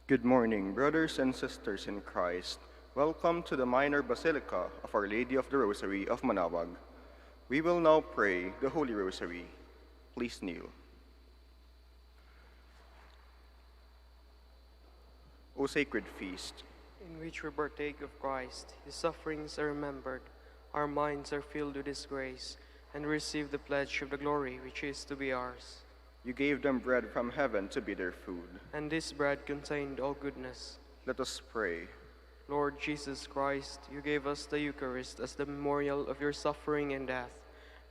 Good morning, brothers and sisters in Christ. Welcome to the Minor Basilica of Our Lady of the Rosary of Manaoag. We will now pray the Holy Rosary. Please kneel. O sacred feast, in which we partake of Christ, his sufferings are remembered, our minds are filled with his grace, and receive the pledge of the glory which is to be ours. you gave them bread from heaven to be their food. And this bread contained all goodness. Let us pray. Lord Jesus Christ, you gave us the Eucharist as the memorial of your suffering and death.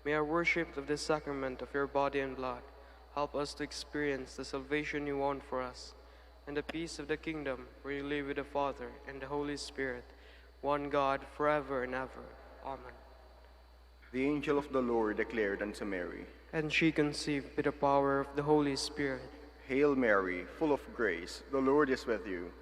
May our worship of the sacrament of your body and blood help us to experience the salvation you won for us, and the peace of the kingdom where you live with the Father and the Holy Spirit, one God, forever and ever. Amen. The angel of the Lord declared unto Mary, And she conceived by the power of the Holy Spirit. Hail Mary, full of grace, the Lord is with you.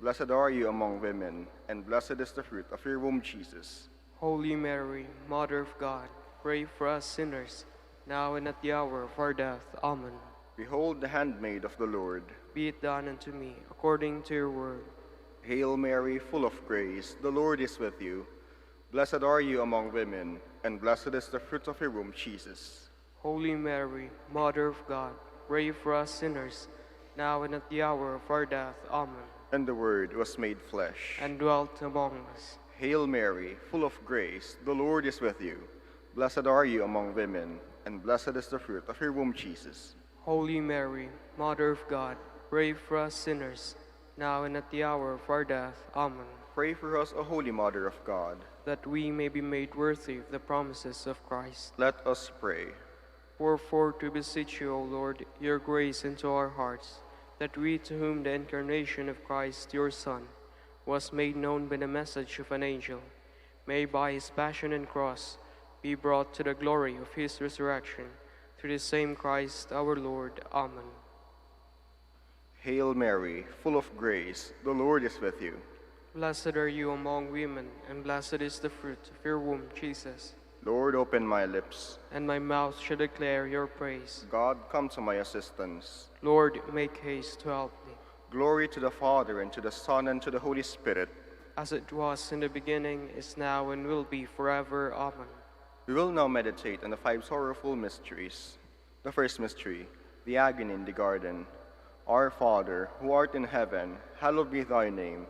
Blessed are you among women, and blessed is the fruit of your womb, Jesus. Holy Mary, Mother of God, pray for us sinners, now and at the hour of our death. Amen. Behold the handmaid of the Lord. Be it done unto me, according to your word. Hail Mary, full of grace, the Lord is with you. Blessed are you among women, and blessed is the fruit of your womb, Jesus. Holy Mary, Mother of God, pray for us sinners, now and at the hour of our death. Amen. And the Word was made flesh, and dwelt among us. Hail Mary, full of grace, the Lord is with you. Blessed are you among women, and blessed is the fruit of your womb, Jesus. Holy Mary, Mother of God, pray for us sinners, now and at the hour of our death. Amen. Pray for us, O Holy Mother of God, that we may be made worthy of the promises of Christ. Let us pray. Pour forth, we beseech you, O Lord, your grace into our hearts, that we, to whom the incarnation of Christ, your Son, was made known by the message of an angel, may by his passion and cross be brought to the glory of his resurrection, through the same Christ our Lord. Amen. Hail Mary, full of grace, the Lord is with you. Blessed are you among women, and blessed is the fruit of your womb, Jesus. Lord, open my lips, and my mouth shall declare your praise. God, come to my assistance. Lord, make haste to help me. Glory to the Father, and to the Son, and to the Holy Spirit. As it was in the beginning, is now, and will be forever. Amen. We will now meditate on the 5 sorrowful mysteries. The first mystery, the agony in the garden. Our Father, who art in heaven, hallowed be thy name.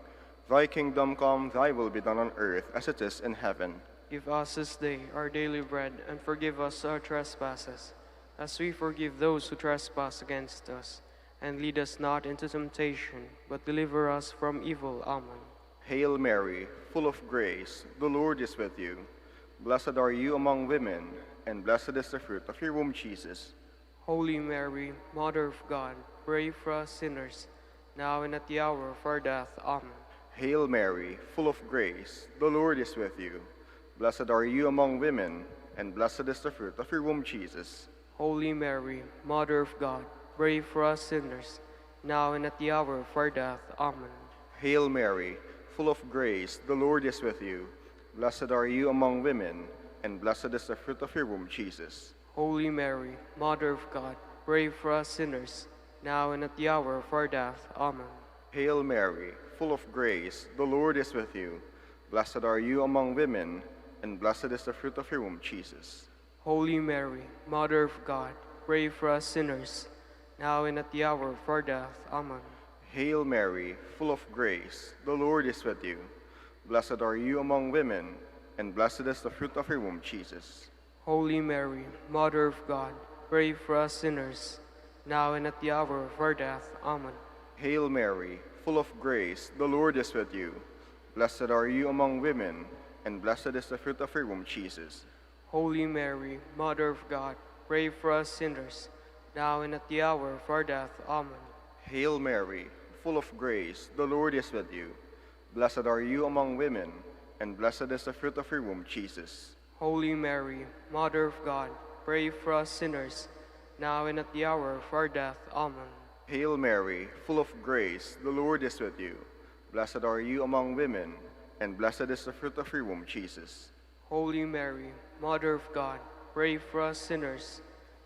Thy kingdom come, thy will be done on earth as it is in heaven. Give us this day our daily bread, and forgive us our trespasses, as we forgive those who trespass against us. And lead us not into temptation, but deliver us from evil. Amen. Hail Mary, full of grace, the Lord is with you. Blessed are you among women, and blessed is the fruit of your womb, Jesus. Holy Mary, Mother of God, pray for us sinners, now and at the hour of our death. Amen. Hail Mary, full of grace, the Lord is with you. Blessed are you among women, and blessed is the fruit of your womb, Jesus. Holy Mary, Mother of God, pray for us sinners, now and at the hour of our death. Amen. Hail Mary, full of grace, the Lord is with you. Blessed are you among women, and blessed is the fruit of your womb, Jesus. Holy Mary, Mother of God, pray for us sinners, now and at the hour of our death. Amen. Hail Mary, full of grace, the Lord is with you. Blessed are you among women, and blessed is the fruit of your womb, Jesus. Holy Mary, Mother of God, pray for us sinners, now and at the hour of our death. Amen. Hail Mary, full of grace, the Lord is with you. Blessed are you among women, and blessed is the fruit of your womb, Jesus. Holy Mary, Mother of God, pray for us sinners, now and at the hour of our death. Amen. Hail Mary, full of grace, the Lord is with you. Blessed are you among women, and blessed is the fruit of your womb, Jesus. Holy Mary, Mother of God, pray for us sinners, now and at the hour of our death. Amen. Hail Mary, full of grace, the Lord is with you. Blessed are you among women, and blessed is the fruit of your womb, Jesus. Holy Mary, Mother of God, pray for us sinners, now and at the hour of our death. Amen. Hail Mary, full of grace, the Lord is with you. Blessed are you among women, and blessed is the fruit of your womb, Jesus. Holy Mary, Mother of God, pray for us sinners,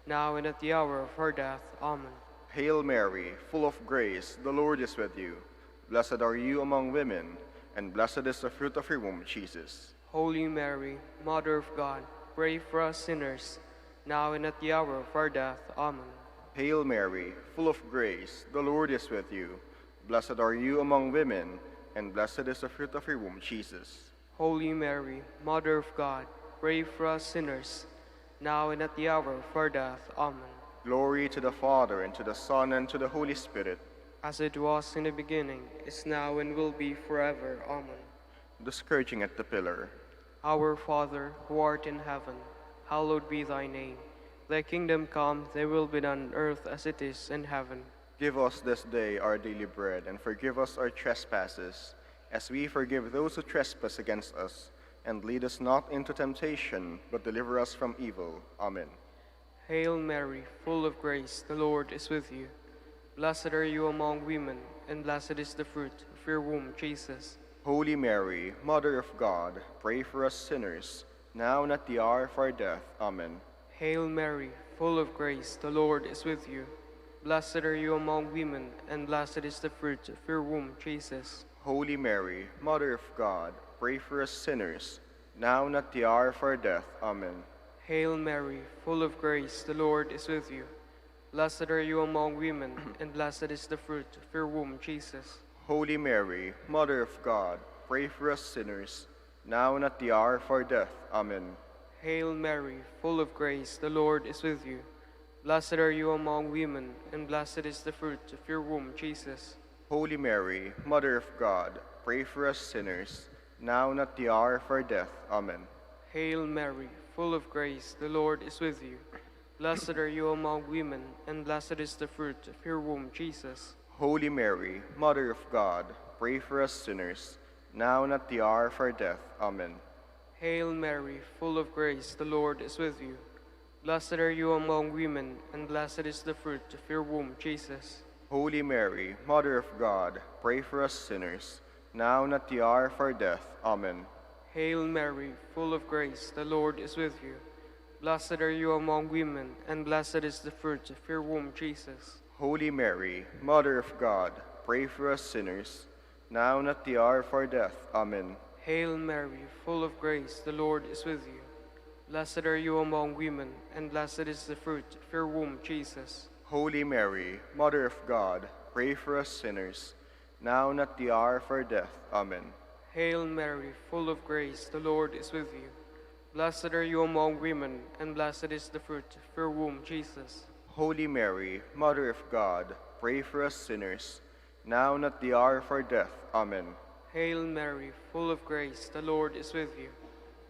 now and at the hour of our death. Amen. Hail Mary, full of grace, the Lord is with you. Blessed are you among women, and blessed is the fruit of your womb, Jesus. Holy Mary, Mother of God, pray for us sinners, now and at the hour of our death. Amen. Hail Mary, full of grace, the Lord is with you. Blessed are you among women, and blessed is the fruit of your womb, Jesus. Holy Mary, Mother of God, pray for us sinners, now and at the hour of our death. Amen. Glory to the Father, and to the Son, and to the Holy Spirit. As it was in the beginning, is now, and will be forever. Amen. The scourging at the pillar. Our Father, who art in heaven, hallowed be thy name. Thy kingdom come, thy will be done on earth as it is in heaven. Give us this day our daily bread, and forgive us our trespasses, as we forgive those who trespass against us. And lead us not into temptation, but deliver us from evil. Amen. Hail Mary, full of grace, the Lord is with you. Blessed are you among women, and blessed is the fruit of your womb, Jesus. Holy Mary, Mother of God, pray for us sinners, now and at the hour of our death. Amen. Hail Mary, full of grace, the Lord is with you. Blessed are you among women, and blessed is the fruit of your womb, Jesus. Holy Mary, Mother of God, pray for us sinners, now and at the hour of our death. Amen. Hail Mary, full of grace, the Lord is with you. Blessed are you among women, and blessed is the fruit of your womb, Jesus. Holy Mary, Mother of God, pray for us sinners, now and at the hour of our death. Amen. Hail Mary, full of grace, the Lord is with you. Blessed are you among women, and blessed is the fruit of your womb, Jesus. Holy Mary, Mother of God, pray for us sinners, now and at the hour of our death. Amen. Hail Mary, full of grace, the Lord is with you. Blessed are you among women, and blessed is the fruit of your womb, Jesus. Holy Mary, Mother of God, pray for us sinners, now and at the hour of our death. Amen. Hail Mary, full of grace, the Lord is with you. Blessed are you among women, and blessed is the fruit of your womb, Jesus. Holy Mary, Mother of God, pray for us sinners, now and at the hour of our death. Amen. Hail Mary, full of grace, the Lord is with you. Blessed are you among women, and blessed is the fruit of your womb, Jesus. Holy Mary, Mother of God, pray for us sinners, now and at the hour of our death. Amen. Hail Mary, full of grace, the Lord is with you. Blessed are you among women, and blessed is the fruit of your womb, Jesus. Holy Mary, Mother of God, pray for us sinners, now and at the hour of our death. Amen. Hail Mary, full of grace, the Lord is with you. Blessed are you among women, and blessed is the fruit of your womb, Jesus. Holy Mary, Mother of God, pray for us sinners, now and at the hour of our death. Amen. Hail Mary, full of grace, the Lord is with you.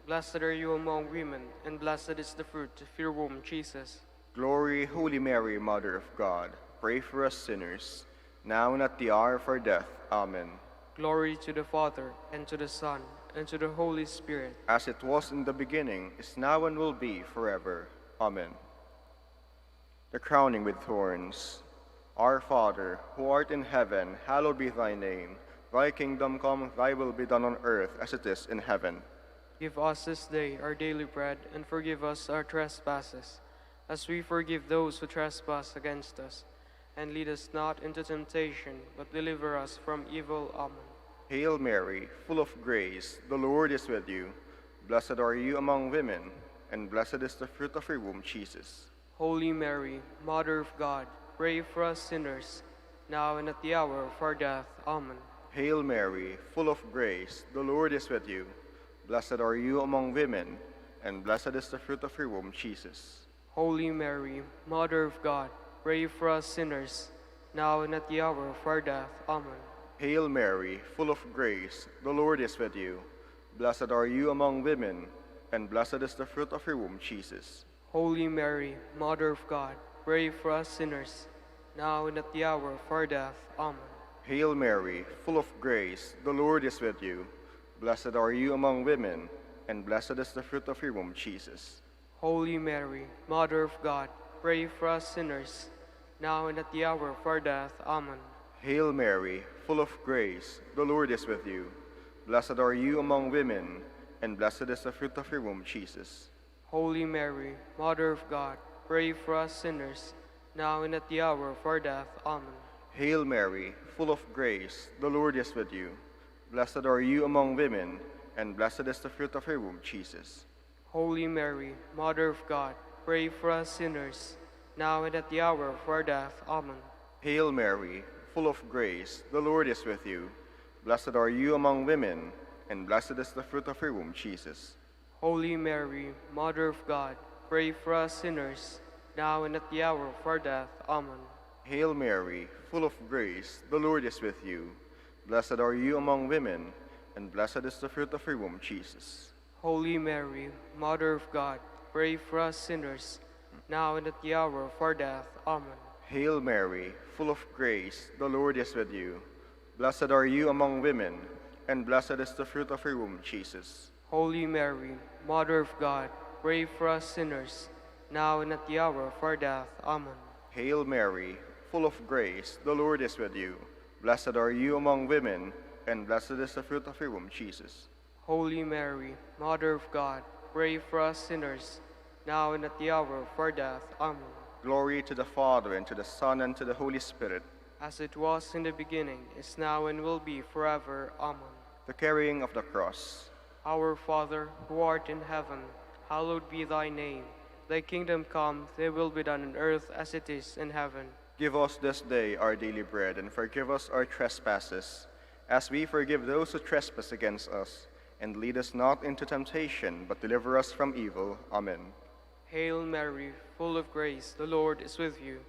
Blessed are you among women, and blessed is the fruit of your womb, Jesus. Glory, Holy Mary, Mother of God, pray for us sinners, now and at the hour of our death. Amen. Glory to the Father, and to the Son, and to the Holy Spirit. As it was in the beginning, is now, and will be forever. Amen. The crowning with thorns. Our Father, who art in heaven, hallowed be thy name. Thy kingdom come, thy will be done on earth as it is in heaven. Give us this day our daily bread, and forgive us our trespasses, as we forgive those who trespass against us. And lead us not into temptation, but deliver us from evil. Amen. Hail Mary, full of grace, the Lord is with you. Blessed are you among women, and blessed is the fruit of your womb, Jesus. Holy Mary, Mother of God, pray for us sinners, now and at the hour of our death. Amen. Hail Mary, full of grace, the Lord is with you. Blessed are you among women, and blessed is the fruit of your womb, Jesus. Holy Mary, Mother of God, pray for us sinners, now and at the hour of our death. Amen. Hail Mary, full of grace, the Lord is with you. Blessed are you among women, and blessed is the fruit of your womb, Jesus. Holy Mary, Mother of God, pray for us sinners, now and at the hour of our death. Amen. Hail Mary, full of grace, the Lord is with you. Blessed are you among women, and blessed is the fruit of your womb, Jesus. Holy Mary, Mother of God, pray for us sinners, now and at the hour of our death. Amen. Hail Mary, full of grace, the Lord is with you. Blessed are you among women, and blessed is the fruit of your womb, Jesus. Holy Mary, Mother of God, pray for us sinners, now and at the hour of our death. Amen. Hail Mary, full of grace, the Lord is with you. Blessed are you among women, and blessed is the fruit of your womb, Jesus. Holy Mary, Mother of God, pray for us sinners, now and at the hour of our death. Amen. Hail Mary, full of grace, the Lord is with you. Blessed are you among women, and blessed is the fruit of your womb, Jesus. Holy Mary, Mother of God, pray for us sinners, now and at the hour of our death. Amen. Hail Mary, full of grace, the Lord is with you. Blessed are you among women, and blessed is the fruit of your womb, Jesus. Holy Mary, Mother of God, pray for us sinners, now and at the hour of our death. Amen. Hail Mary, full of grace, the Lord is with you. Blessed are you among women, and blessed is the fruit of your womb, Jesus. Holy Mary, Mother of God, pray for us sinners, now and at the hour of our death. Amen. Hail Mary, full of grace, the Lord is with you. Blessed are you among women, and blessed is the fruit of your womb, Jesus. Holy Mary, Mother of God, pray for us sinners, now and at the hour of our death. Amen. Glory to the Father, and to the Son, and to the Holy Spirit. As it was in the beginning, is now, and will be forever. Amen. The carrying of the cross. Our Father, who art in heaven, hallowed be thy name. Thy kingdom come, thy will be done on earth as it is in heaven. Give us this day our daily bread, and forgive us our trespasses, as we forgive those who trespass against us. And lead us not into temptation, but deliver us from evil. Amen. Hail Mary, full of grace, the Lord is with you.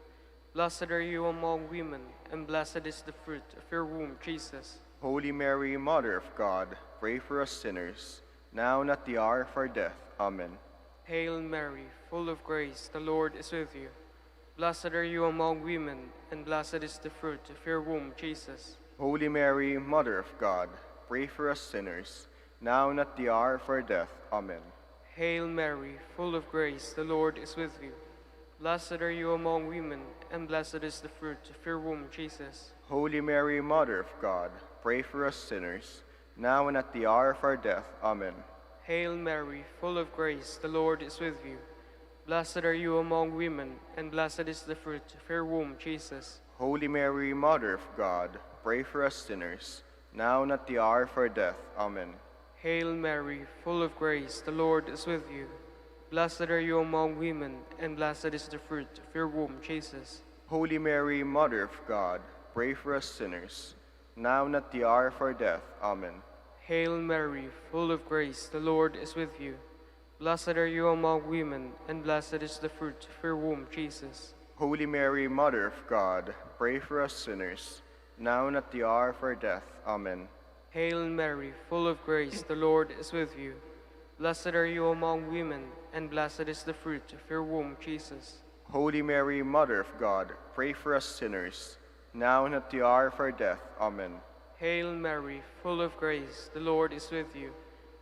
Blessed are you among women, and blessed is the fruit of your womb, Jesus. Holy Mary, Mother of God, pray for us sinners, now and at the hour of our death. Amen. Hail Mary, full of grace, the Lord is with you. Blessed are you among women, and blessed is the fruit of your womb, Jesus. Holy Mary, Mother of God, pray for us sinners, now and at the hour of our death. Amen. Hail Mary, full of grace, the Lord is with you. Blessed are you among women, and blessed is the fruit of your womb, Jesus. Holy Mary, Mother of God, pray for us sinners, now and at the hour of our death. Amen. Hail Mary, full of grace, the Lord is with you. Blessed are you among women, and blessed is the fruit of your womb, Jesus. Holy Mary, Mother of God, pray for us sinners, now and at the hour of our death. Amen. Hail Mary, full of grace, the Lord is with you. Blessed are you among women, and blessed is the fruit of your womb, Jesus. Holy Mary, Mother of God, pray for us sinners, now and at the hour of our death. Amen. Hail Mary, full of grace, the Lord is with you. Blessed are you among women, and blessed is the fruit of your womb, Jesus. Holy Mary, Mother of God, pray for us sinners, now and at the hour of our death. Amen. Hail Mary, full of grace, the Lord is with you. Blessed are you among women, and blessed is the fruit of your womb, Jesus. Holy Mary, Mother of God, pray for us sinners, now and at the hour of our death. Amen. Hail Mary, full of grace, the Lord is with you.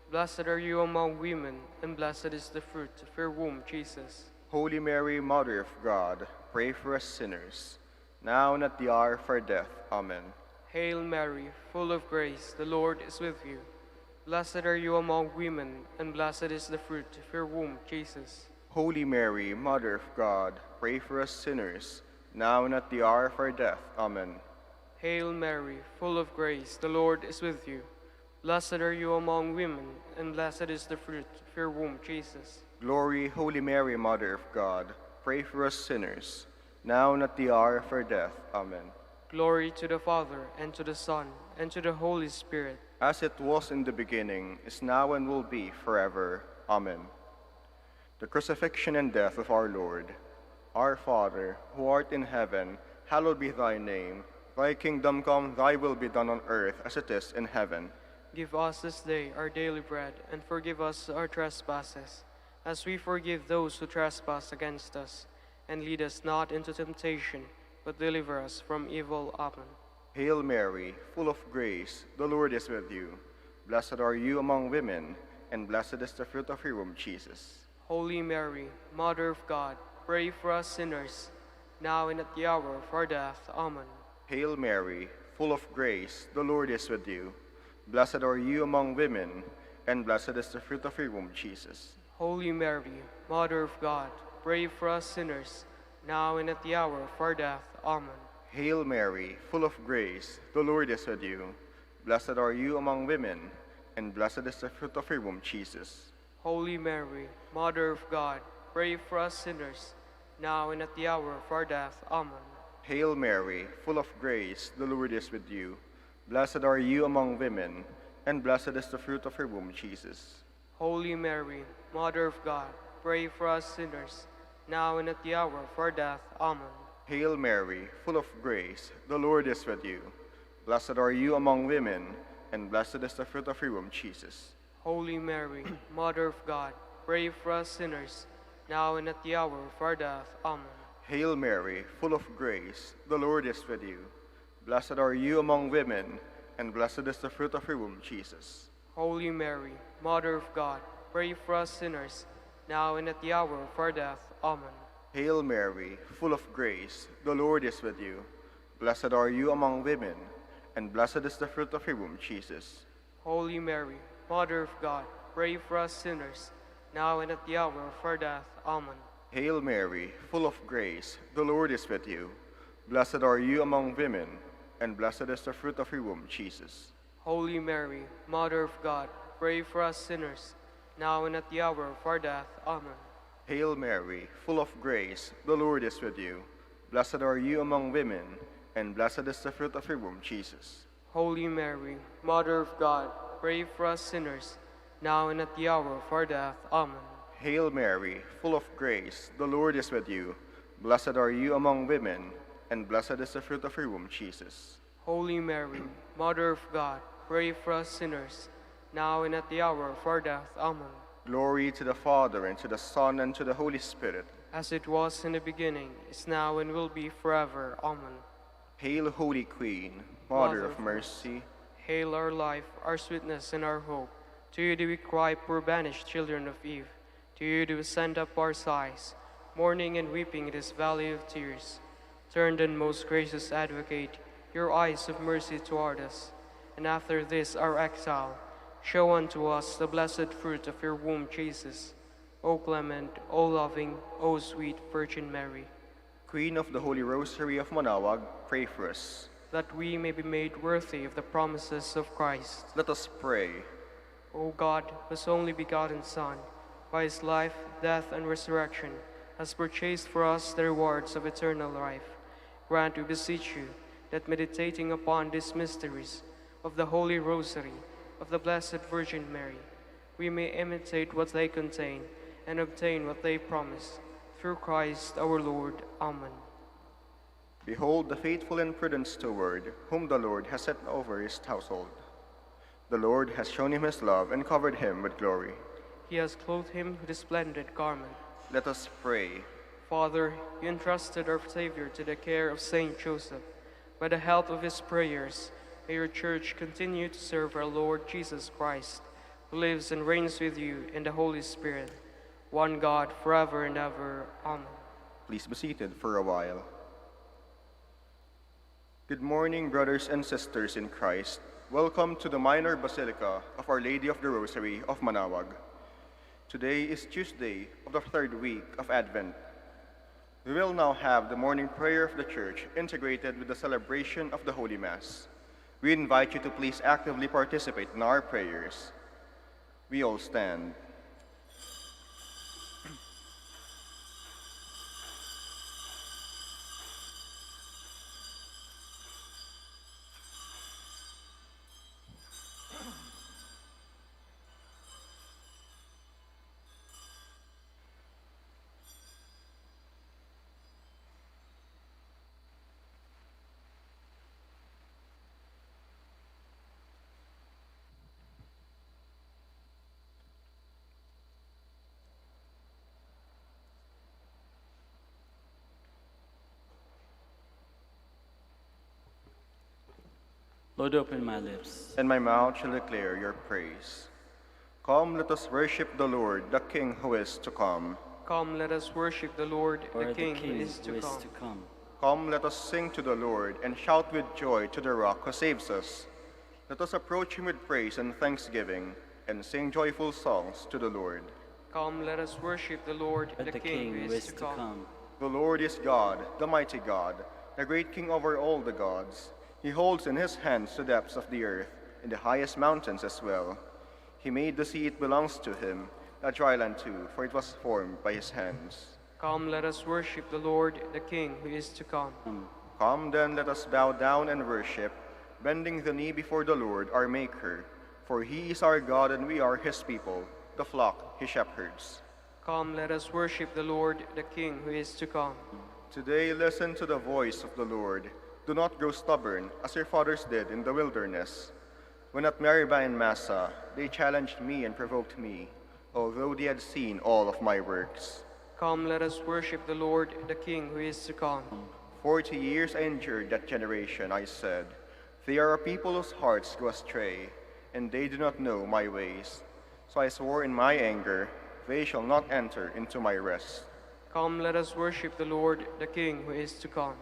Blessed are you among women, and blessed is the fruit of your womb, Jesus. Holy Mary, Mother of God, pray for us sinners, now and at the hour of our death. Amen. Hail Mary, full of grace, the Lord is with you. Blessed are you among women, and blessed is the fruit of your womb, Jesus. Holy Mary, Mother of God, pray for us sinners, now and at the hour of our death. Amen. Hail Mary, full of grace, the Lord is with you. Blessed are you among women, and blessed is the fruit of your womb, Jesus. Glory, Holy Mary, Mother of God, pray for us sinners, now and at the hour of our death. Amen. Glory to the Father, and to the Son, and to the Holy Spirit. As it was in the beginning, is now, and will be forever. Amen. The crucifixion and death of our Lord. Our Father, who art in heaven, hallowed be thy name. Thy kingdom come, thy will be done on earth as it is in heaven. Give us this day our daily bread, and forgive us our trespasses, as we forgive those who trespass against us. And lead us not into temptation, but deliver us from evil. Amen. Hail Mary, full of grace, the Lord is with you. Blessed are you among women, and blessed is the fruit of your womb, Jesus. Holy Mary, Mother of God, pray for us sinners, now and at the hour of our death. Amen. Hail Mary, full of grace, the Lord is with you. Blessed are you among women, and blessed is the fruit of your womb, Jesus. Holy Mary, Mother of God, pray for us sinners, now and at the hour of our death. Amen. Hail Mary, full of grace, the Lord is with you. Blessed are you among women, and blessed is the fruit of your womb, Jesus. Holy Mary, Mother of God, pray for us sinners, now and at the hour of our death. Amen. Hail Mary, full of grace, the Lord is with you. Blessed are you among women, and blessed is the fruit of your womb, Jesus. Holy Mary, Mother of God, pray for us sinners, now and at the hour of our death. Amen. Hail Mary, full of grace, the Lord is with you. Blessed are you among women, and blessed is the fruit of your womb, Jesus. Holy Mary, Mother of God, pray for us sinners, now and at the hour of our death. Amen. Hail Mary, full of grace, the Lord is with you. Blessed are you among women, and blessed is the fruit of your womb, Jesus. Holy Mary, Mother of God, pray for us sinners, now and at the hour of our death. Amen. Hail Mary, full of grace, the Lord is with you. Blessed are you among women, and blessed is the fruit of your womb, Jesus. Holy Mary, Mother of God, pray for us sinners, now and at the hour of our death. Amen. Hail Mary, full of grace, the Lord is with you. Blessed are you among women, and blessed is the fruit of your womb, Jesus. Holy Mary, Mother of God, pray for us sinners, now and at the hour of our death. Amen. Hail Mary, full of grace, the Lord is with you. Blessed are you among women, and blessed is the fruit of your womb, Jesus. Holy Mary, Mother of God, pray for us sinners, now and at the hour of our death. Amen. Hail Mary, full of grace, the Lord is with you. Blessed are you among women, and blessed is the fruit of your womb, Jesus. Holy Mary, Mother of God, pray for us sinners, now and at the hour of our death. Amen. Glory to the Father, and to the Son, and to the Holy Spirit. As it was in the beginning, is now, and will be forever. Amen. Hail, Holy Queen, Mother of mercy. Hail our life, our sweetness, and our hope. To you do we cry, poor banished children of Eve. To you do we send up our sighs, mourning and weeping in this valley of tears. Turn then, most gracious Advocate, your eyes of mercy toward us, and after this our exile, show unto us the blessed fruit of your womb, Jesus. O clement, O loving, O sweet Virgin Mary. Queen of the Holy Rosary of Manaoag, pray for us. That we may be made worthy of the promises of Christ. Let us pray. O God, whose only begotten Son, by his life, death, and resurrection, has purchased for us the rewards of eternal life, grant, we beseech you, that meditating upon these mysteries of the Holy Rosary of the Blessed Virgin Mary, we may imitate what they contain and obtain what they promise. Through Christ our Lord. Amen. Behold the faithful and prudent steward, whom the Lord has set over his household. The Lord has shown him his love and covered him with glory. He has clothed him with a splendid garment. Let us pray. Father, you entrusted our Savior to the care of Saint Joseph. By the help of his prayers, may your Church continue to serve our Lord Jesus Christ, who lives and reigns with you in the Holy Spirit, one God, forever and ever. Amen. Please be seated for a while. Good morning, brothers and sisters in Christ. Welcome to the Minor Basilica of Our Lady of the Rosary of Manaoag. Today is Tuesday of the third week of Advent. We will now have the morning prayer of the Church integrated with the celebration of the Holy Mass. We invite you to please actively participate in our prayers. We all stand. Lord, open my lips, And my mouth shall declare your praise. Come, let us worship the Lord, the King who is to come. Come, let us worship the Lord, or the King who is to come. Come, let us sing to the Lord, and shout with joy to the Rock who saves us. Let us approach him with praise and thanksgiving, and sing joyful songs to the Lord. Come, let us worship the Lord, the King who is to come. The Lord is God, the mighty God, the great King over all the gods. He holds in his hands the depths of the earth, and the highest mountains as well. He made the sea, it belongs to him, the dry land too, for it was formed by his hands. Come, let us worship the Lord, the King who is to come. Come then, let us bow down and worship, bending the knee before the Lord our Maker. For he is our God and we are his people, the flock he shepherds. Come, let us worship the Lord, the King who is to come. Today listen to the voice of the Lord. Do not grow stubborn, as your fathers did in the wilderness. When at Meribah and Massa, they challenged me and provoked me, although they had seen all of my works. Come, let us worship the Lord, the King who is to come. 40 years I endured that generation, I said. They are a people whose hearts go astray, and they do not know my ways. So I swore in my anger, they shall not enter into my rest. Come, let us worship the Lord, the King who is to come.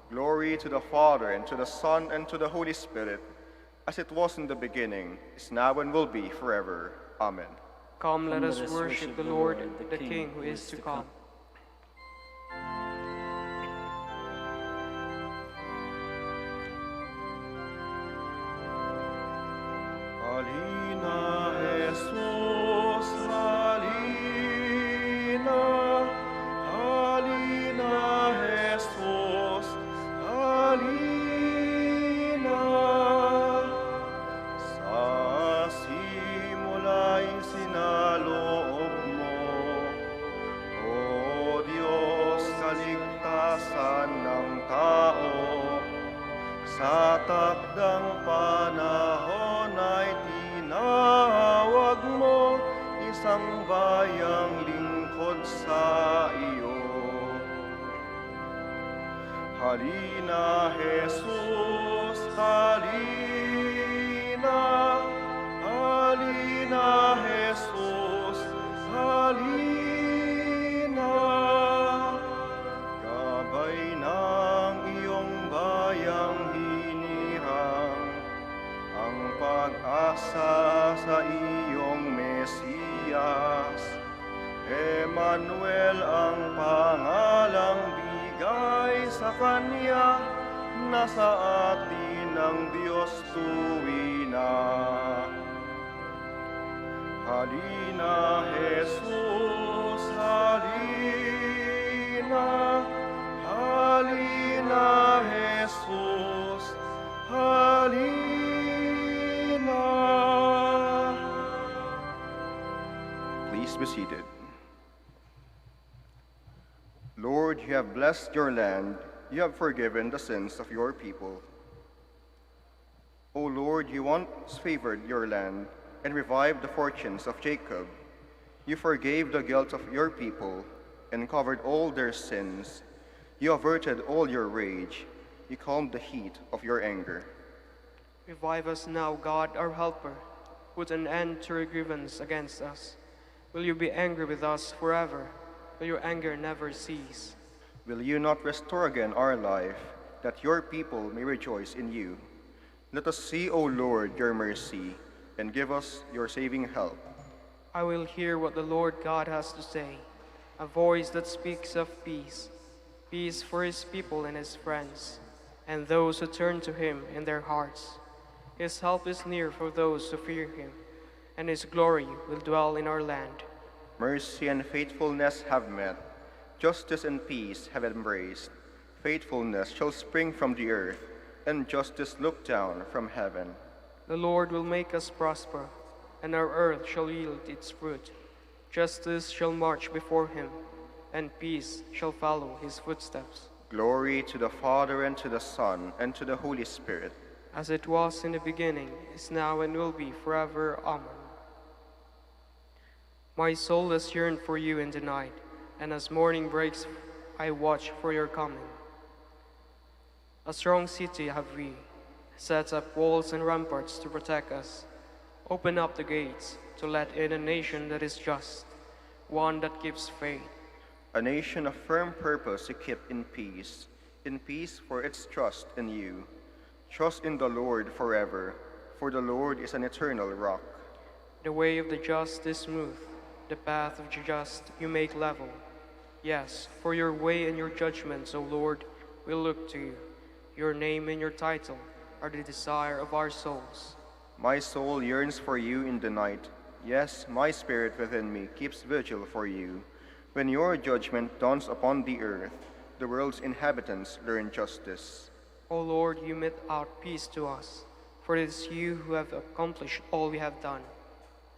Glory to the Father, and to the Son, and to the Holy Spirit, as it was in the beginning, is now, and will be forever. Amen. Come, let us worship the Lord, the King who is to come. Halina, Jesus, halina, halina, Jesus, halina. Sa simula'y sinaloob mo, O Diyos, kaligtasan ng tao. Sa takdang panahon ay tinawag mo isang bayang lingkod sa iyo. Halina, Jesus, halina, halina, Jesus, halina. Gabay ng iyong bayang hinirang, ang pag-asa sa iyong Mesiyas. Emmanuel ang pangalang bigay sa Kanya, nasa atin ang Diyos tuwina. Halina, Jesus, halina, halina, Jesus, halina. Please be seated. Lord, you have blessed your land, you have forgiven the sins of your people. O Lord, you once favored your land and revived the fortunes of Jacob. You forgave the guilt of your people and covered all their sins. You averted all your rage. You calmed the heat of your anger. Revive us now, God, our helper. Put an end to your grievance against us. Will you be angry with us forever? Will your anger never cease? Will you not restore again our life, that your people may rejoice in you? Let us see, O Lord, your mercy, and give us your saving help. I will hear what the Lord God has to say, a voice that speaks of peace, peace for his people and his friends, and those who turn to him in their hearts. His help is near for those who fear him, and his glory will dwell in our land. Mercy and faithfulness have met, justice and peace have embraced. Faithfulness shall spring from the earth, and justice look down from heaven. The Lord will make us prosper, and our earth shall yield its fruit. Justice shall march before him, and peace shall follow his footsteps. Glory to the Father, and to the Son, and to the Holy Spirit. As it was in the beginning, is now, and will be forever. Amen. My soul has yearned for you in the night, and as morning breaks, I watch for your coming. A strong city have we, set up walls and ramparts to protect us. Open up the gates to let in a nation that is just, one that gives faith. A nation of firm purpose to keep in peace for its trust in you. Trust in the Lord forever, for the Lord is an eternal rock. The way of the just is smooth, the path of the just you make level. Yes, for your way and your judgments, O Lord, we look to you. Your name and your title are the desire of our souls. My soul yearns for you in the night. Yes, my spirit within me keeps vigil for you. When your judgment dawns upon the earth, the world's inhabitants learn justice. O Lord, you mete out peace to us, for it is you who have accomplished all we have done.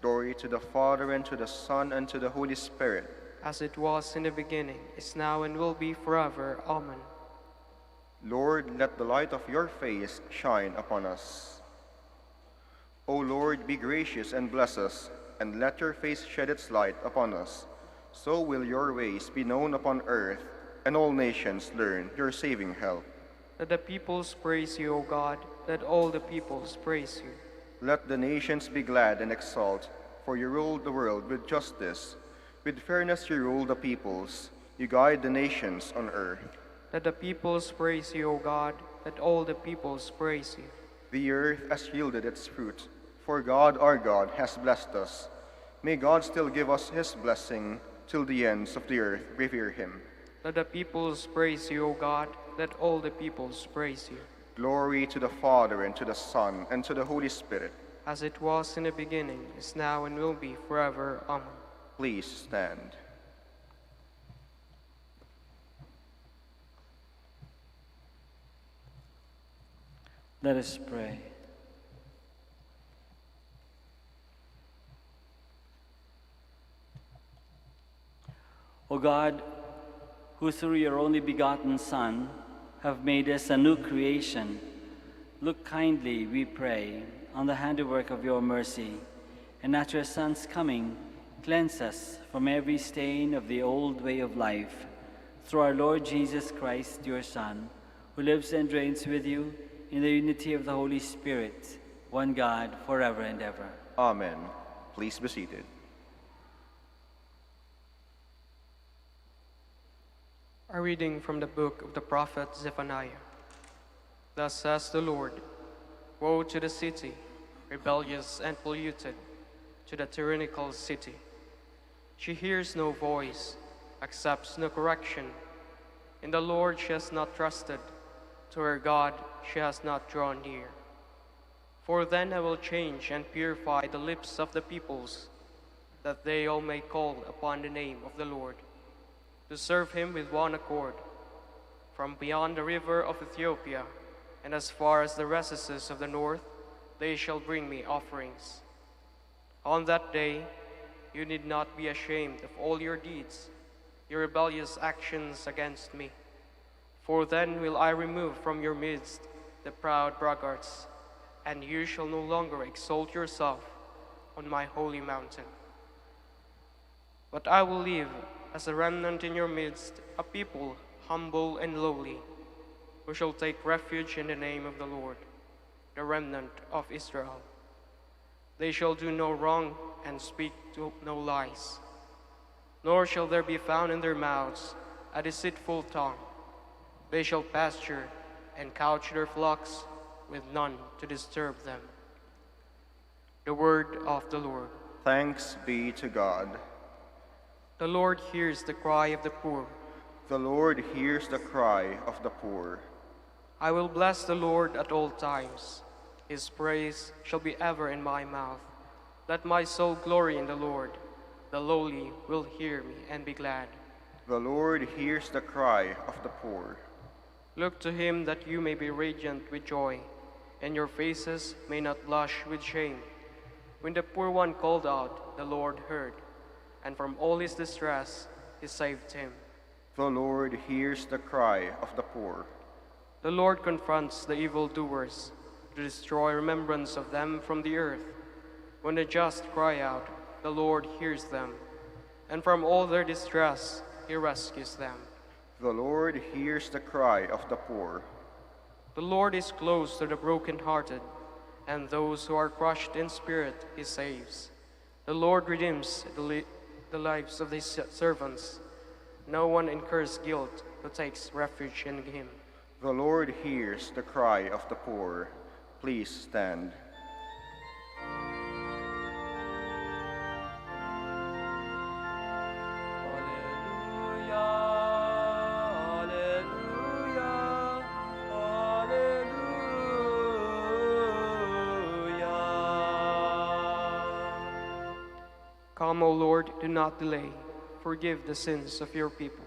Glory to the Father, and to the Son, and to the Holy Spirit. As it was in the beginning, is now, and will be forever. Amen. Lord, let the light of your face shine upon us. O Lord, be gracious and bless us, and let your face shed its light upon us. So will your ways be known upon earth, and all nations learn your saving help. Let the peoples praise you, O God. Let all the peoples praise you. Let the nations be glad and exult, for you rule the world with justice. With fairness you rule the peoples. You guide the nations on earth. Let the peoples praise you, O God. Let all the peoples praise you. The earth has yielded its fruit, for God our God has blessed us. May God still give us his blessing, till the ends of the earth revere him. Let the peoples praise you, O God. Let all the peoples praise you. Glory to the Father, and to the Son, and to the Holy Spirit. As it was in the beginning, is now, and will be forever. Amen. Please stand. Let us pray. O God, who through your only begotten Son have made us a new creation, look kindly, we pray, on the handiwork of your mercy, and at your Son's coming, cleanse us from every stain of the old way of life, through our Lord Jesus Christ, your Son, who lives and reigns with you in the unity of the Holy Spirit, one God, forever and ever. Amen. Please be seated. A reading from the book of the prophet Zephaniah. Thus says the Lord, woe to the city, rebellious and polluted, to the tyrannical city. She hears no voice, accepts no correction. In the Lord she has not trusted, to her God she has not drawn near. For then I will change and purify the lips of the peoples, that they all may call upon the name of the Lord, to serve him with one accord. From beyond the river of Ethiopia, and as far as the recesses of the north, they shall bring me offerings. On that day, you need not be ashamed of all your deeds, your rebellious actions against me. For then will I remove from your midst the proud braggarts, and you shall no longer exalt yourself on my holy mountain. But I will leave as a remnant in your midst, a people humble and lowly, who shall take refuge in the name of the Lord, the remnant of Israel. They shall do no wrong and speak no lies, nor shall there be found in their mouths a deceitful tongue. They shall pasture and couch their flocks with none to disturb them. The word of the Lord. Thanks be to God. The Lord hears the cry of the poor. The Lord hears the cry of the poor. I will bless the Lord at all times. His praise shall be ever in my mouth. Let my soul glory in the Lord. The lowly will hear me and be glad. The Lord hears the cry of the poor. Look to him that you may be radiant with joy, and your faces may not blush with shame. When the poor one called out, the Lord heard, and from all his distress he saved him. The Lord hears the cry of the poor. The Lord confronts the evildoers, to destroy remembrance of them from the earth. When the just cry out, the Lord hears them, and from all their distress he rescues them. The Lord hears the cry of the poor. The Lord is close to the brokenhearted, and those who are crushed in spirit he saves. The Lord redeems the lives of his servants. No one incurs guilt who takes refuge in him. The Lord hears the cry of the poor. Please stand. Alleluia, alleluia. Come, O Lord, do not delay. Forgive the sins of your people.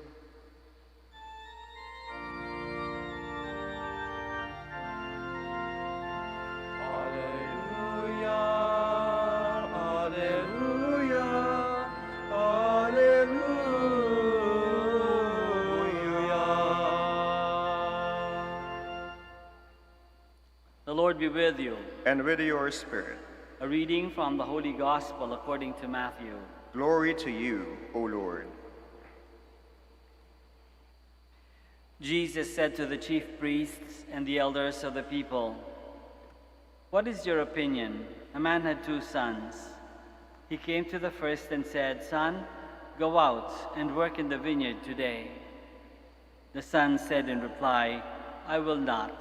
The Lord be with you. And with your spirit. A reading from the Holy Gospel according to Matthew. Glory to you, O Lord. Jesus said to the chief priests and the elders of the people, "What is your opinion? A man had 2 sons. He came to the first and said, 'Son, go out and work in the vineyard today.' The son said in reply, 'I will not.'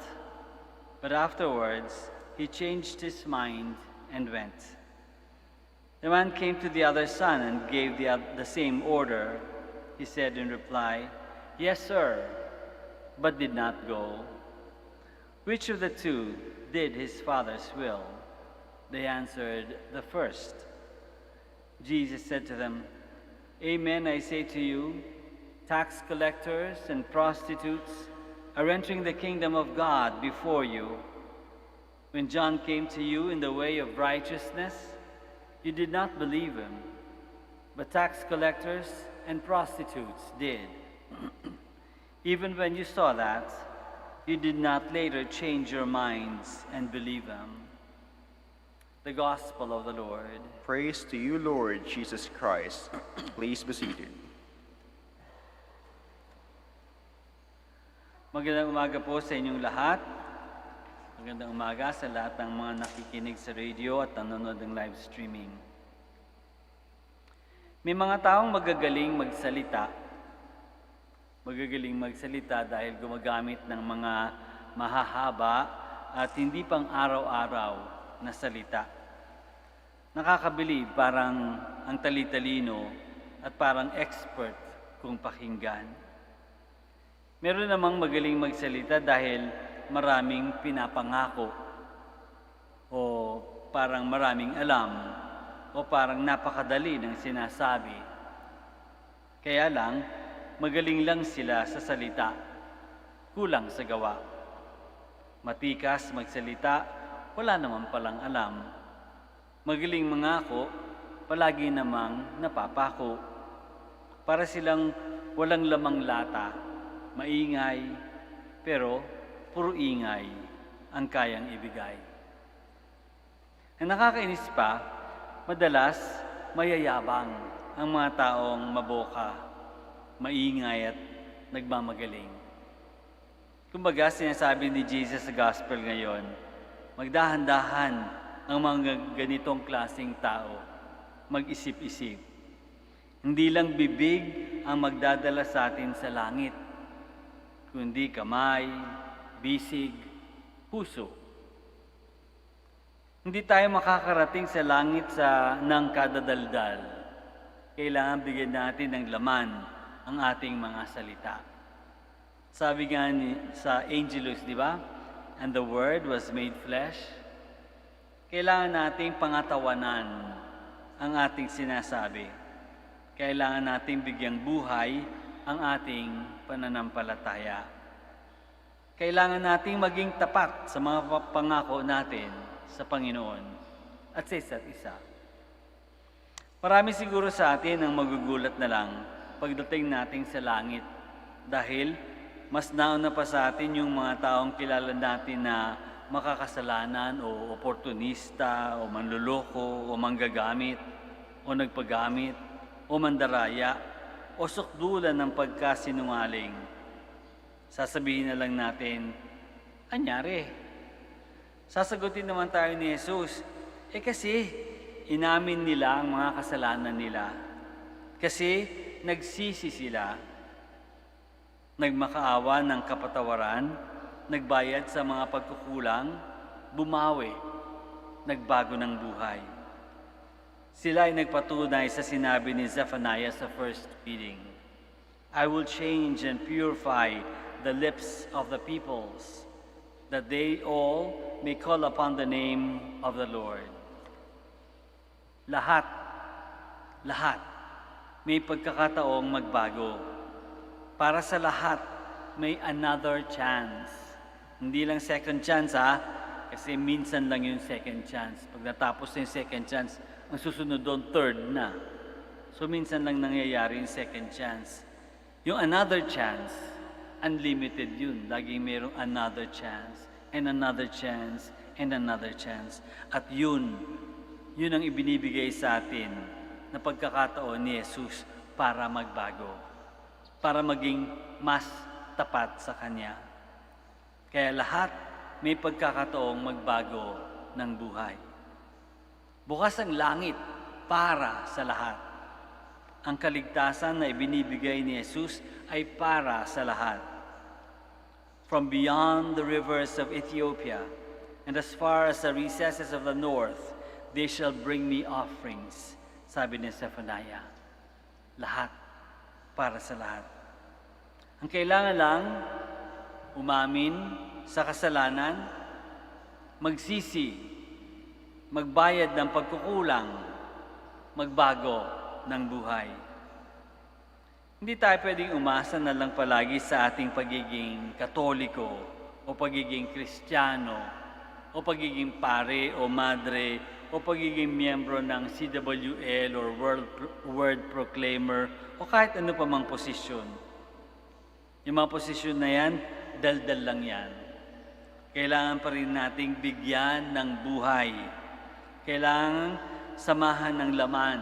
But afterwards, he changed his mind and went. The man came to the other son and gave the same order. He said in reply, 'Yes, sir,' but did not go. Which of the 2 did his father's will?" They answered, "The first." Jesus said to them, "Amen, I say to you, tax collectors and prostitutes are entering the kingdom of God before you. When John came to you in the way of righteousness, you did not believe him, but tax collectors and prostitutes did. Even when you saw that, you did not later change your minds and believe him." The Gospel of the Lord. Praise to you, Lord Jesus Christ. Please be seated. Magandang umaga po sa inyong lahat. Magandang umaga sa lahat ng mga nakikinig sa radio at nanonood ng live streaming. May mga taong magagaling magsalita dahil gumagamit ng mga mahahaba at hindi pang araw-araw na salita. Nakakabilib, parang ang tali-talino at parang expert kung pakinggan. Meron namang magaling magsalita dahil maraming pinapangako o parang maraming alam o parang napakadali ng sinasabi. Kaya lang, magaling lang sila sa salita, kulang sa gawa. Matikas magsalita, wala naman palang alam. Magaling mangako, palagi namang napapako. Para silang walang lamang lata. Maingay, pero puro ingay ang kayang ibigay. Ang nakakainis pa, madalas mayayabang ang mga taong maboka, maingay at nagmamagaling. Kumbaga, sinasabi ni Jesus sa Gospel ngayon, magdahan-dahan ang mga ganitong klaseng tao, mag-isip-isip. Hindi lang bibig ang magdadala sa atin sa langit, kundi kamay, bisig, puso. Hindi tayo makakarating sa langit ng kadadaldal. Kailangan bigyan natin ng laman ang ating mga salita. Sabi nga sa Angelus, di ba? And the Word was made flesh. Kailangan nating pangatawanan ang ating sinasabi. Kailangan nating bigyang buhay ang ating pananampalataya. Kailangan nating maging tapat sa mga pangako natin sa Panginoon at sa isa't isa. Marami siguro sa atin ang magugulat na lang pagdating natin sa langit dahil mas nauna pa sa atin yung mga taong kilala natin na makakasalanan o oportunista o manluloko o manggagamit o nagpagamit o mandaraya o sukdulan ng pagkasinungaling. Sasabihin na lang natin, anyari. Sasagutin naman tayo ni Jesus, kasi inamin nila ang mga kasalanan nila. Kasi nagsisi sila. Nagmakaawa ng kapatawaran, nagbayad sa mga pagkukulang, bumawi, nagbago ng buhay. Sila ay nagpatunay sa sinabi ni Zephaniah sa first reading, I will change and purify the lips of the peoples, that they all may call upon the name of the Lord. Lahat lahat may pagkakataong magbago. Para sa lahat, may another chance. Hindi lang second chance kasi minsan lang yung second chance. Pag natapos na yung second chance, ang susunod doon, third na. So minsan lang nangyayari yung second chance. Yung another chance, unlimited yun. Laging mayroong another chance, and another chance, and another chance. At yun ang ibinibigay sa atin na pagkakataon ni Jesus para magbago. Para maging mas tapat sa Kanya. Kaya lahat may pagkakataong magbago ng buhay. Bukas ang langit para sa lahat. Ang kaligtasan na ibinibigay ni Jesus ay para sa lahat. From beyond the rivers of Ethiopia and as far as the recesses of the north, they shall bring me offerings, sabi ni Zephaniah. Lahat para sa lahat. Ang kailangan lang, umamin sa kasalanan, magsisi, magbayad ng pagkukulang, magbago ng buhay. Hindi tayo pwedeng umasa na lang palagi sa ating pagiging Katoliko o pagiging Kristiyano o pagiging pare o madre o pagiging miyembro ng CWL or Word Proclaimer o kahit ano pa mang posisyon. Yung mga posisyon na yan, daldal lang yan. Kailangan pa rin nating bigyan ng buhay. Kailangan samahan ng laman.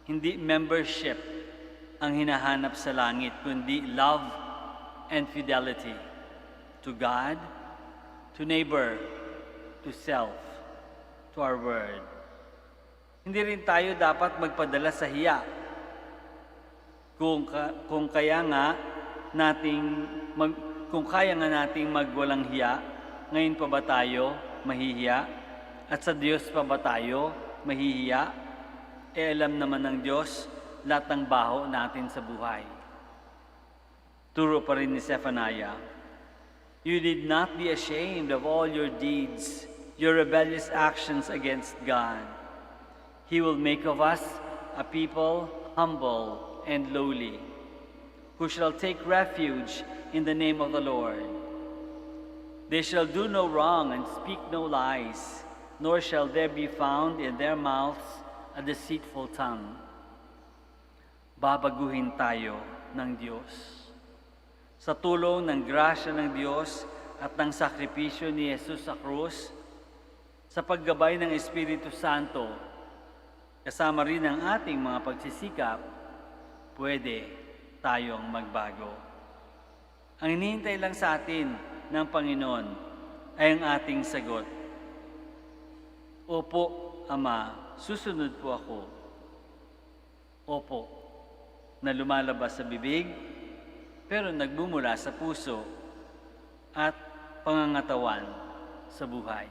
Hindi membership ang hinahanap sa langit, kundi love and fidelity to God, to neighbor, to self, to our word. Hindi rin tayo dapat magpadala sa hiya. Kung kaya nga nating magwalang hiya, ngayon pa ba tayo mahihiya? At sa Diyos pa ba tayo mahihiya? Alam naman ng Diyos lahat ng baho natin sa buhay. Turo pa rin ni Zephaniah, you need not be ashamed of all your deeds, your rebellious actions against God. He will make of us a people humble and lowly, who shall take refuge in the name of the Lord. They shall do no wrong and speak no lies, nor shall there be found in their mouths a deceitful tongue. Babaguhin tayo ng Diyos. Sa tulong ng grasya ng Diyos at ng sakripisyo ni Jesus sa krus, sa paggabay ng Espiritu Santo, kasama rin ang ating mga pagsisikap, pwede tayong magbago. Ang hinihintay lang sa atin ng Panginoon ay ang ating sagot. Opo, Ama, susunod po ako. Opo, na lumalabas sa bibig, pero nagmumula sa puso at pangangatawan sa buhay.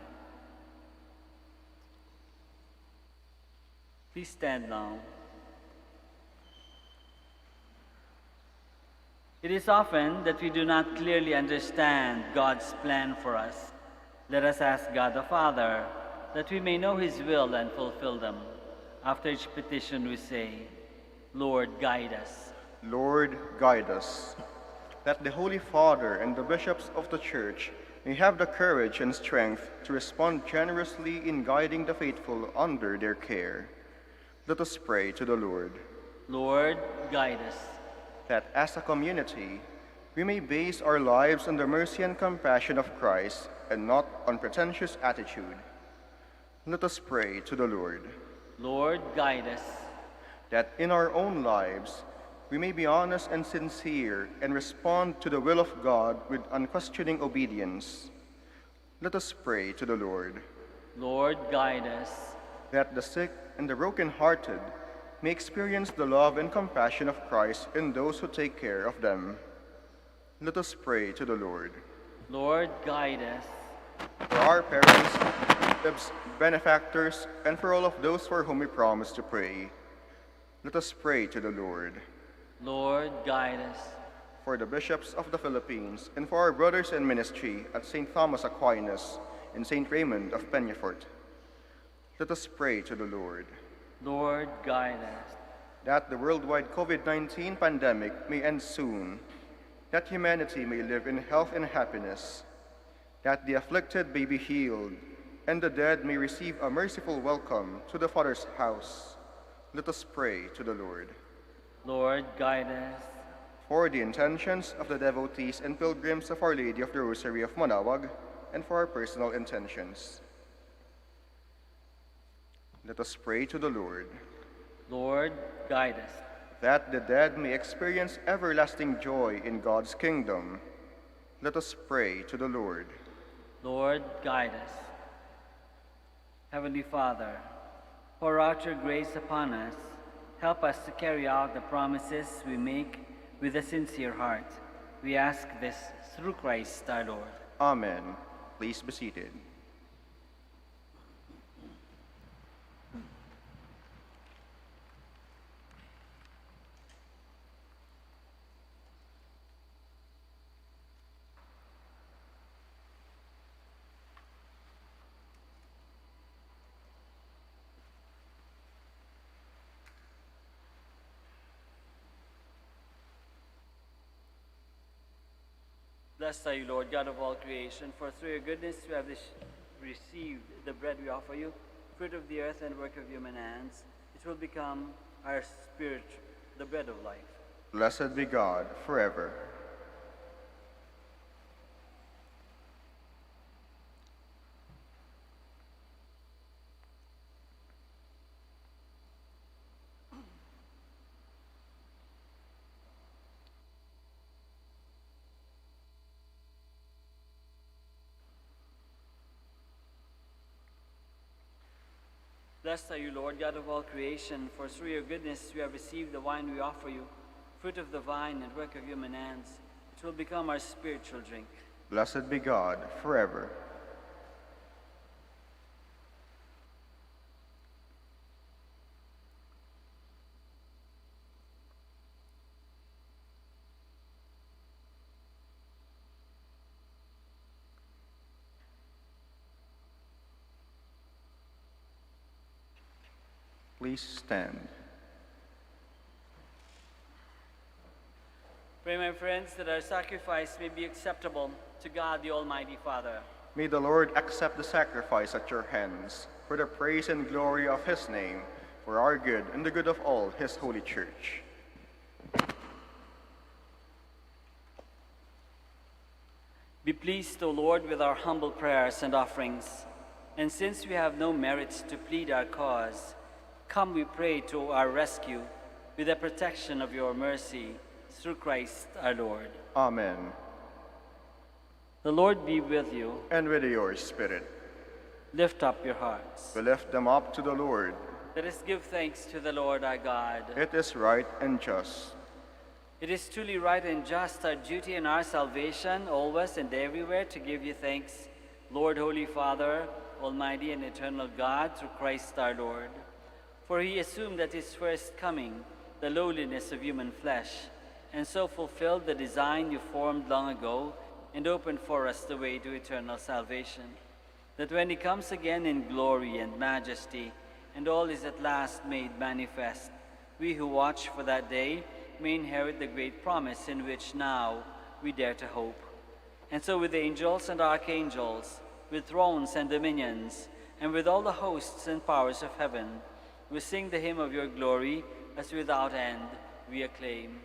Please stand now. It is often that we do not clearly understand God's plan for us. Let us ask God the Father that we may know His will and fulfill them. After each petition we say, Lord, guide us. Lord, guide us. That the Holy Father and the bishops of the Church may have the courage and strength to respond generously in guiding the faithful under their care. Let us pray to the Lord. Lord, guide us. That as a community, we may base our lives on the mercy and compassion of Christ and not on pretentious attitude. Let us pray to the Lord. Lord, guide us. That in our own lives, we may be honest and sincere and respond to the will of God with unquestioning obedience. Let us pray to the Lord. Lord, guide us. That the sick and the brokenhearted may experience the love and compassion of Christ in those who take care of them. Let us pray to the Lord. Lord, guide us. For our parents, relatives, benefactors, and for all of those for whom we promise to pray, let us pray to the Lord. Lord, guide us. For the bishops of the Philippines, and for our brothers in ministry at St. Thomas Aquinas and St. Raymond of Peñafort, let us pray to the Lord. Lord, guide us. That the worldwide COVID-19 pandemic may end soon, that humanity may live in health and happiness, that the afflicted may be healed, and the dead may receive a merciful welcome to the Father's house. Let us pray to the Lord. Lord, guide us. For the intentions of the devotees and pilgrims of Our Lady of the Rosary of Manaoag, and for our personal intentions. Let us pray to the Lord. Lord, guide us. That the dead may experience everlasting joy in God's kingdom. Let us pray to the Lord. Lord, guide us. Heavenly Father, pour out your grace upon us. Help us to carry out the promises we make with a sincere heart. We ask this through Christ our Lord. Amen. Please be seated. Blessed are you, Lord, God of all creation, for through your goodness we have received the bread we offer you, fruit of the earth and work of human hands. It will become our spirit, the bread of life. Blessed be God forever. Blessed are you, Lord, God of all creation, for through your goodness we have received the wine we offer you, fruit of the vine and work of human hands. It will become our spiritual drink. Blessed be God forever. Please stand. Pray, my friends, that our sacrifice may be acceptable to God, the Almighty Father. May the Lord accept the sacrifice at your hands, for the praise and glory of his name, for our good and the good of all his holy church. Be pleased, O Lord, with our humble prayers and offerings. And since we have no merits to plead our cause, come, we pray, to our rescue with the protection of your mercy, through Christ our Lord. Amen. The Lord be with you. And with your spirit. Lift up your hearts. We lift them up to the Lord. Let us give thanks to the Lord our God. It is right and just. It is truly right and just, our duty and our salvation, always and everywhere, to give you thanks, Lord, Holy Father, Almighty and eternal God, through Christ our Lord. For he assumed at his first coming the lowliness of human flesh, and so fulfilled the design you formed long ago, and opened for us the way to eternal salvation, that when he comes again in glory and majesty, and all is at last made manifest, we who watch for that day may inherit the great promise in which now we dare to hope. And so with angels and archangels, with thrones and dominions, and with all the hosts and powers of heaven, we sing the hymn of your glory, as without end we acclaim.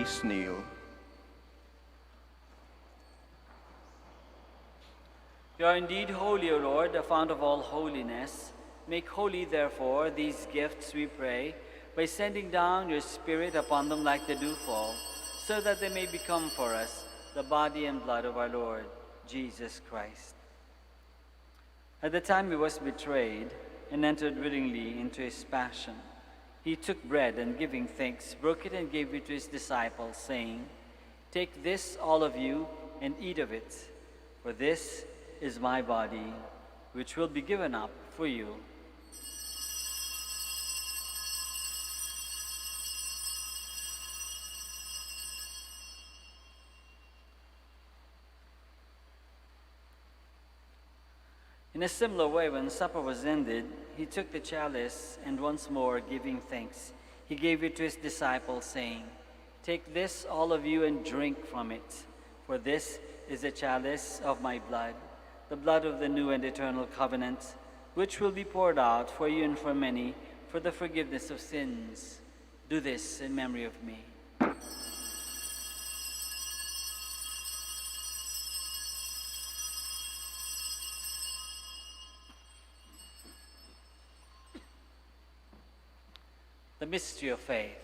Please kneel. You are indeed holy, O Lord, the fount of all holiness. Make holy, therefore, these gifts, we pray, by sending down your Spirit upon them like the dewfall, so that they may become for us the body and blood of our Lord, Jesus Christ. At the time he was betrayed and entered willingly into his passion, he took bread and giving thanks, broke it and gave it to his disciples, saying, "Take this, all of you, and eat of it, for this is my body, which will be given up for you." In a similar way, when supper was ended, he took the chalice, and once more giving thanks, he gave it to his disciples, saying, "Take this, all of you, and drink from it, for this is the chalice of my blood, the blood of the new and eternal covenant, which will be poured out for you and for many for the forgiveness of sins. Do this in memory of me." The mystery of faith.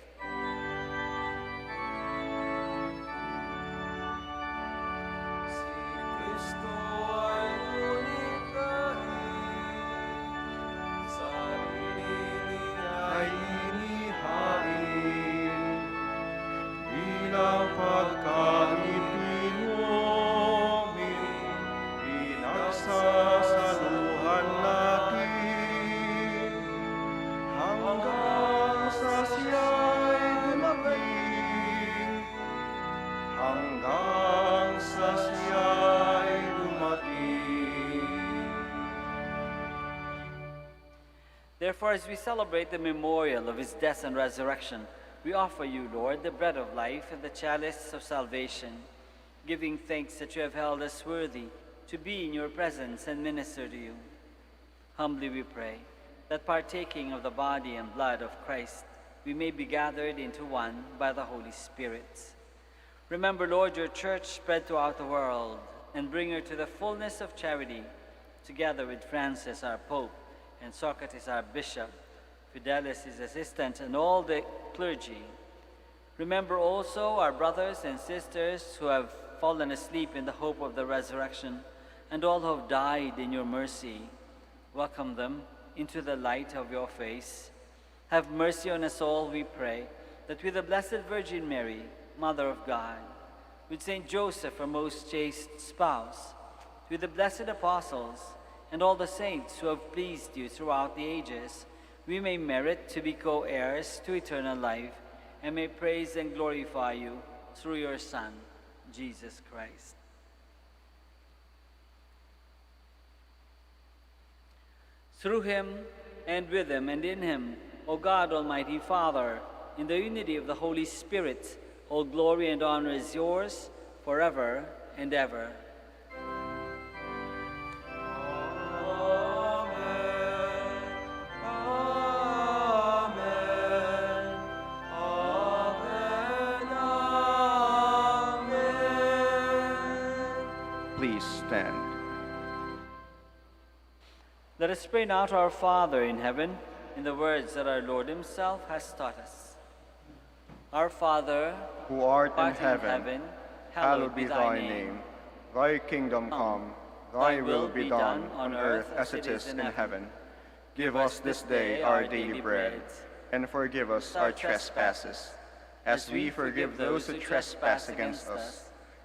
Therefore, as we celebrate the memorial of his death and resurrection, we offer you, Lord, the bread of life and the chalice of salvation, giving thanks that you have held us worthy to be in your presence and minister to you. Humbly we pray that partaking of the body and blood of Christ, we may be gathered into one by the Holy Spirit. Remember, Lord, your church spread throughout the world, and bring her to the fullness of charity, together with Francis, our Pope, and Socrates, our bishop, Fidelis, his assistant, and all the clergy. Remember also our brothers and sisters who have fallen asleep in the hope of the resurrection, and all who have died in your mercy. Welcome them into the light of your face. Have mercy on us all, we pray, that with the Blessed Virgin Mary, Mother of God, with Saint Joseph, our most chaste spouse, with the blessed apostles, and all the saints who have pleased you throughout the ages, we may merit to be co-heirs to eternal life, and may praise and glorify you through your Son, Jesus Christ. Through him, and with him, and in him, O God, Almighty Father, in the unity of the Holy Spirit, all glory and honor is yours forever and ever. Please stand. Let us pray now to our Father in heaven in the words that our Lord himself has taught us. Our Father, Who art in heaven, hallowed be thy name. Thy kingdom come, thy will be done on earth as it is in heaven. Give us this day our daily bread, and forgive us our trespasses, as we forgive those who trespass against us.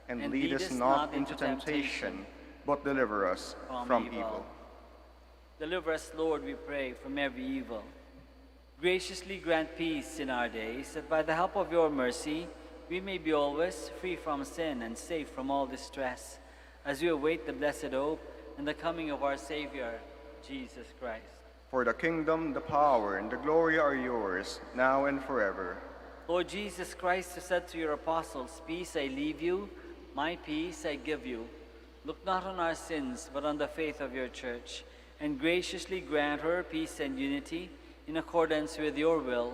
And lead us not into temptation, but deliver us from evil. Deliver us, Lord, we pray, from every evil. Graciously grant peace in our days, that by the help of your mercy, we may be always free from sin and safe from all distress, as we await the blessed hope and the coming of our Savior, Jesus Christ. For the kingdom, the power, and the glory are yours, now and forever. Lord Jesus Christ, who said to your apostles, "Peace I leave you, my peace I give you," look not on our sins, but on the faith of your church, and graciously grant her peace and unity in accordance with your will,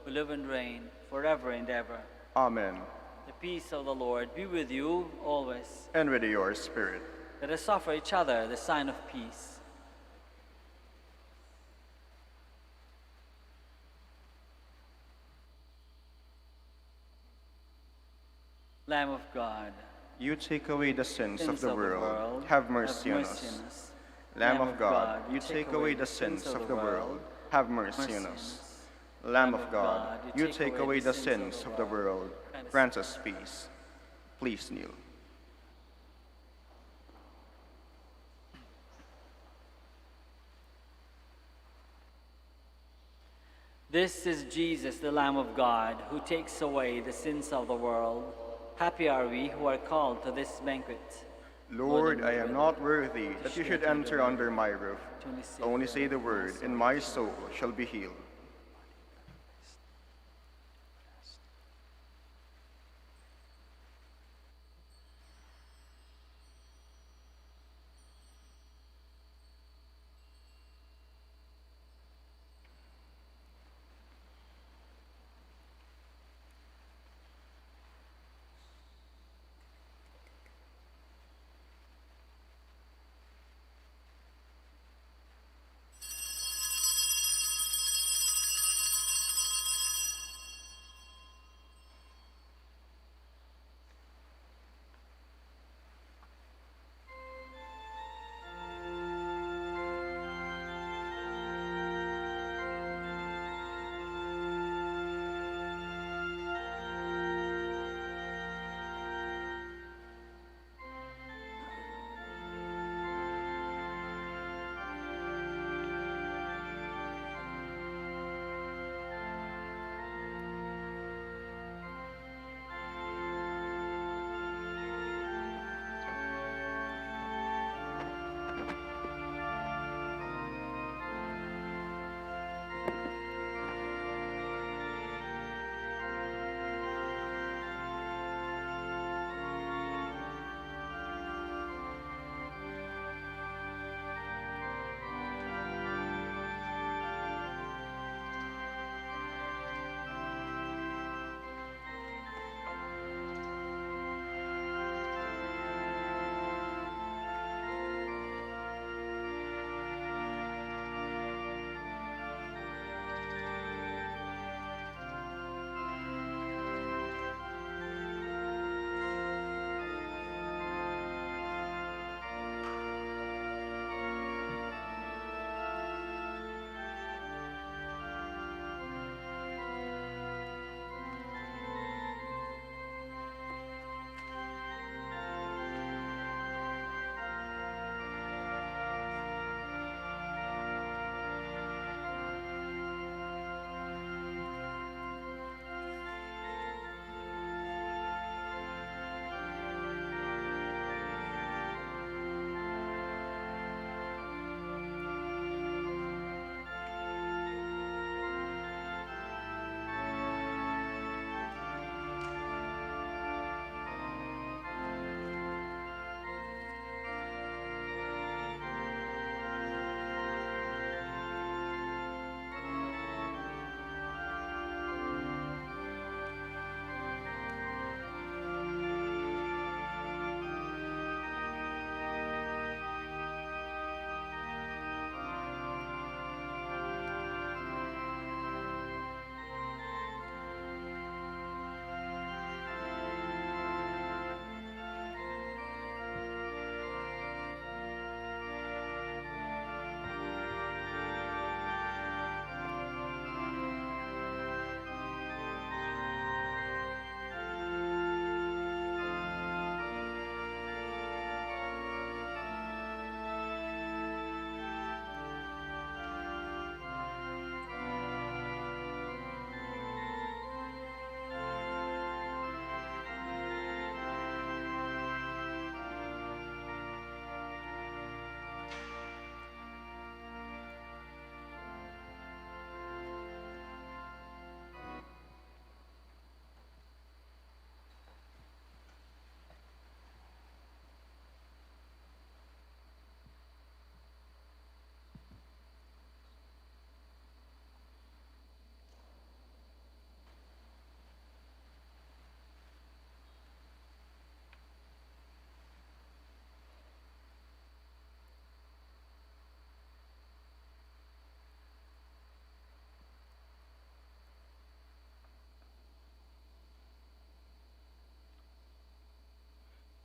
who live and reign forever and ever. Amen. The peace of the Lord be with you always. And with your spirit. Let us offer each other the sign of peace. Lamb of God, You take away the sins of the world. Have mercy on us. Lamb of God, you take away the sins of the world. Have mercy on us. Lamb of God, you take away the sins of the world. Grant us peace. Please kneel. This is Jesus, the Lamb of God, who takes away the sins of the world. Happy are we who are called to this banquet. Lord, I am not worthy that you should enter under my roof. Only say the word, and my soul shall be healed.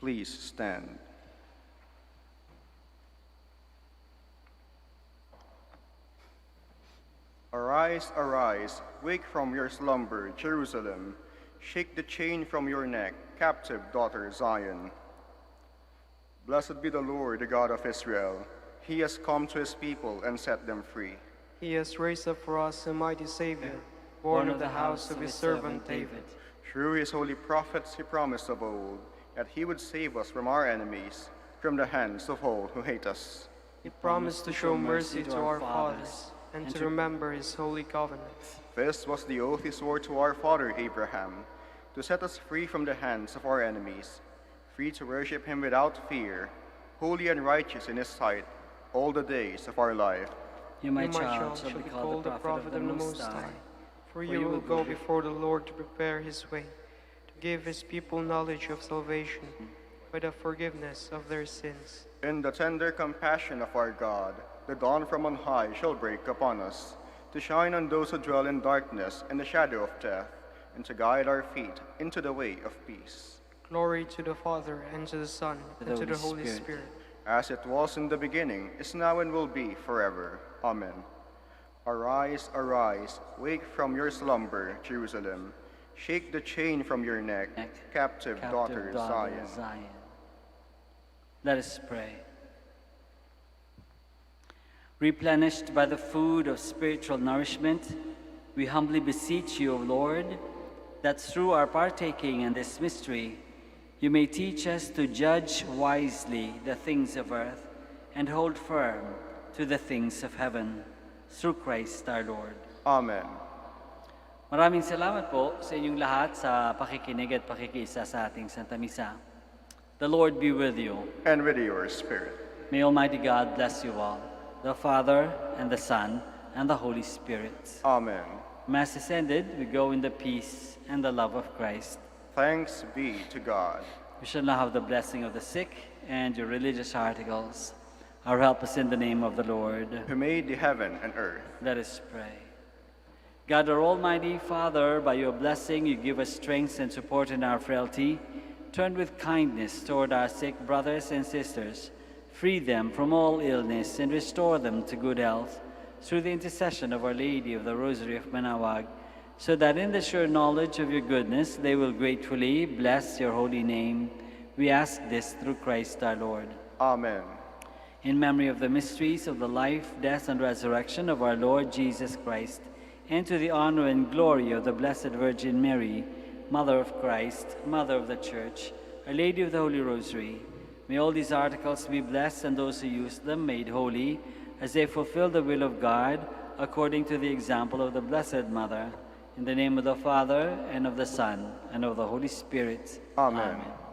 Please stand. Arise, arise, wake from your slumber, Jerusalem. Shake the chain from your neck, captive daughter Zion. Blessed be the Lord, the God of Israel. He has come to his people and set them free. He has raised up for us a mighty Savior, born of the house of his servant David. Through his holy prophets he promised of old that he would save us from our enemies, from the hands of all who hate us. He promised to show mercy to our fathers and to remember his holy covenant. This was the oath he swore to our father Abraham, to set us free from the hands of our enemies, free to worship him without fear, holy and righteous in his sight, all the days of our life. You, my child, shall be called the prophet of the Most High, for you will go before the Lord to prepare his way, to give his people knowledge of salvation by the forgiveness of their sins. In the tender compassion of our God, the dawn from on high shall break upon us, to shine on those who dwell in darkness and the shadow of death, and to guide our feet into the way of peace. Glory to the Father, and to the Son, and to the Holy Spirit. As it was in the beginning, is now, and will be forever. Amen. Arise, arise, wake from your slumber, Jerusalem. Shake the chain from your neck, captive daughter Zion. Let us pray. Replenished by the food of spiritual nourishment, we humbly beseech you, O Lord, that through our partaking in this mystery, you may teach us to judge wisely the things of earth and hold firm to the things of heaven, through Christ our Lord. Amen. Maraming salamat po sa inyong lahat sa pakikinig at pakikiisa sa ating Santa Misa. The Lord be with you. And with your spirit. May Almighty God bless you all, the Father, and the Son, and the Holy Spirit. Amen. Mass is ended. We go in the peace and the love of Christ. Thanks be to God. We shall now have the blessing of the sick and your religious articles. Our help is in the name of the Lord, who made the heaven and earth. Let us pray. God, our Almighty Father, by your blessing you give us strength and support in our frailty. Turn with kindness toward our sick brothers and sisters. Free them from all illness and restore them to good health through the intercession of Our Lady of the Rosary of Manaoag, so that in the sure knowledge of your goodness they will gratefully bless your holy name. We ask this through Christ our Lord. Amen. In memory of the mysteries of the life, death, and resurrection of our Lord Jesus Christ, and to the honor and glory of the Blessed Virgin Mary, Mother of Christ, Mother of the Church, Our Lady of the Holy Rosary, may all these articles be blessed and those who use them made holy, as they fulfill the will of God, according to the example of the Blessed Mother. In the name of the Father, and of the Son, and of the Holy Spirit. Amen. Amen.